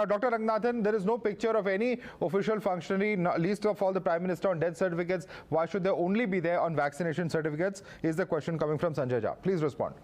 Dr. Ranganathan, there is no picture of any official functionary, not least of all the Prime Minister, on death certificates. Why should they only be there on vaccination certificates? Is the question coming from Sanjay Jha. Please respond.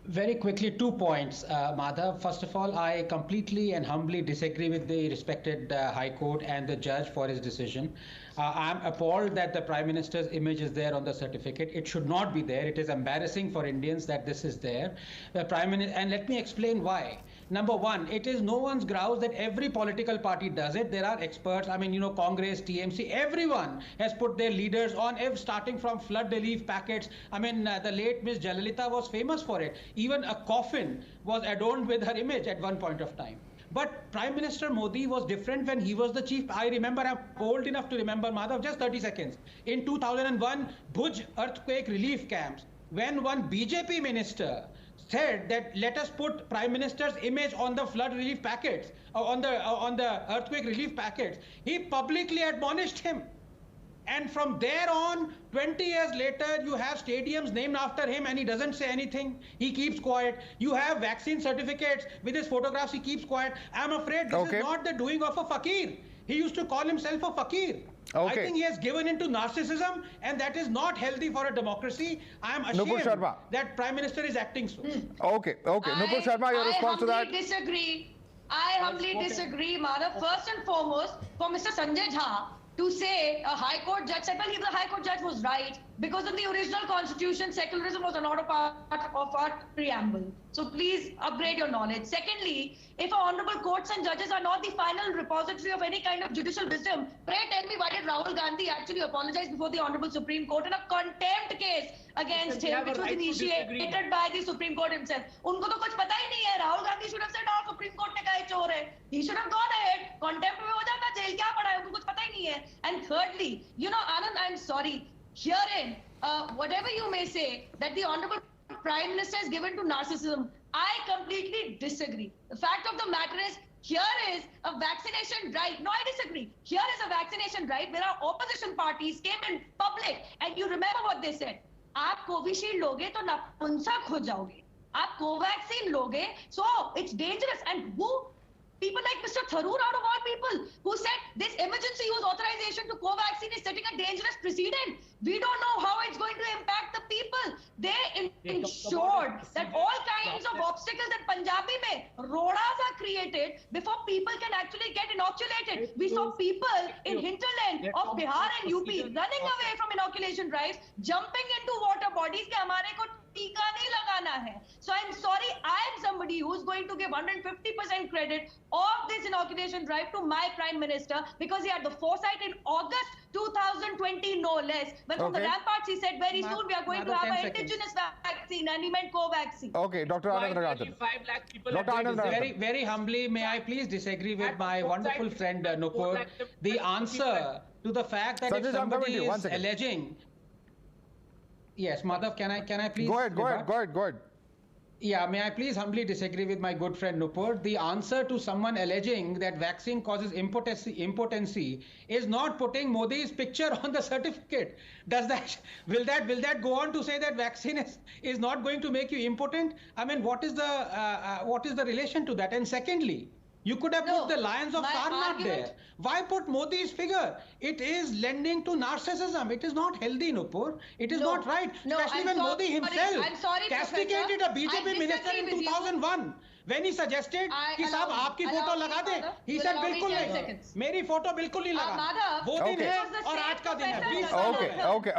Very quickly, 2 points, Madhav. First of all, I completely and humbly disagree with the respected High Court and the judge for his decision. I'm appalled that the Prime Minister's image is there on the certificate. It should not be there. It is embarrassing for Indians that this is there. The Prime Minister, and let me explain why. Number one, it is no one's grouse that every political party does it. There are experts. I mean, Congress, TMC, everyone has put their leaders on, starting from flood relief packets. I mean, the late Miss Jayalalitha was famous for it. Even a coffin was adorned with her image at one point of time. But Prime Minister Modi was different when he was the chief. I remember, I'm old enough to remember, Madhav, just 30 seconds. In 2001, Bhuj earthquake relief camps, when one BJP minister said that let us put Prime Minister's image on the flood relief packets, on the earthquake relief packets, he publicly admonished him. And from there on, 20 years later, you have stadiums named after him and he doesn't say anything. He keeps quiet. You have vaccine certificates with his photographs. He keeps quiet. I'm afraid this is not the doing of a fakir. He used to call himself a fakir. I think he has given into narcissism, and that is not healthy for a democracy. I am ashamed that Prime Minister is acting so. Okay. Nupur Sharma, your response to that? I humbly disagree, Madhav. First and foremost, for Mr. Sanjay Jha to say a High Court judge said, well, the High Court judge was right. Because of the original constitution, secularism was not a part of our preamble. So please upgrade your knowledge. Secondly, if our honorable courts and judges are not the final repository of any kind of judicial wisdom, pray tell me why did Rahul Gandhi actually apologize before the honorable Supreme Court in a contempt case against him, which was initiated by the Supreme Court himself. उनको तो कुछ पता ही नहीं है. Rahul Gandhi should have said, "Oh, Supreme Court ने कहा चोर है." He should have gone ahead. Contempt में हो जाता, जेल क्या पड़ा है, उनको कुछ पता ही नहीं है. And thirdly, Anand, I'm sorry. Herein, whatever you may say that the honorable Prime Minister is given to narcissism, I completely disagree. The fact of the matter is, here is a vaccination drive. No, I disagree. Here is a vaccination drive where our opposition parties came in public, and you remember what they said. आप Covishield लोगे तो नपुंसक हो जाओगे. आप Covaxin लोगे, so it's dangerous. And who? People like Mr. Tharoor, out of all people, who said this emergency use authorization to Covaxin is setting a dangerous precedent. We don't know how it's going to impact the people. They ensured that all kinds of obstacles in Punjabi mein rodas are created before people can actually get inoculated. We saw people in hinterland of Bihar and UP running away from inoculation drives, jumping into water bodies ke hamare ko टीका नहीं लगाना है. So I'm sorry, I am somebody who's going to give 150% credit of this inoculation drive to my Prime Minister, because he had the foresight in August 2020, no less, when from the ramparts he said very soon we are going to have an indigenous vaccine, and he meant Covaxin. Okay, Dr. Anand Ranganathan. 5 lakh people. Dr. Anand Ranganathan. Very humbly, may I please disagree with my wonderful friend Nupur. The answer to the fact that if somebody is alleging. Yes, Madhav, can I please? Go ahead. Yeah, may I please humbly disagree with my good friend Nupur? The answer to someone alleging that vaccine causes impotency is not putting Modi's picture on the certificate. Will that go on to say that vaccine is not going to make you impotent? I mean, what is the relation to that? And secondly, you could have put the Lions of Sarnath there. Why put Modi's figure? It is lending to narcissism. It is not healthy, Nupur. It is not right. Especially when Modi himself castigated a BJP minister in 2001. When he suggested कि साहब आपकी photo लगा दे, he said बिल्कुल नहीं, मेरी photo बिल्कुल नहीं लगा. वो दिन है और आज का दिन है.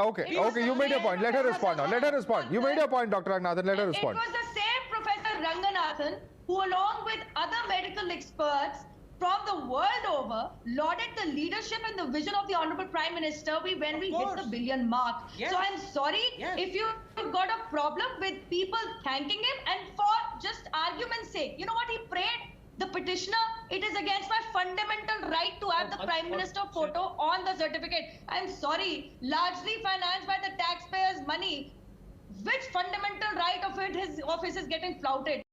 Okay. You made your point. Let her respond now. You made your point, Dr. Ranganathan. Let her respond. It was the same Professor Ranganathan who, along with other medical experts from the world over, lauded the leadership and the vision of the Honorable Prime Minister when we hit the billion mark. Yes. So I'm sorry if you've got a problem with people thanking him, and for just argument's sake, you know what he prayed? The petitioner, it is against my fundamental right to have the Prime Minister photo on the certificate. I'm sorry, largely financed by the taxpayers' money. Which fundamental right of his is getting flouted?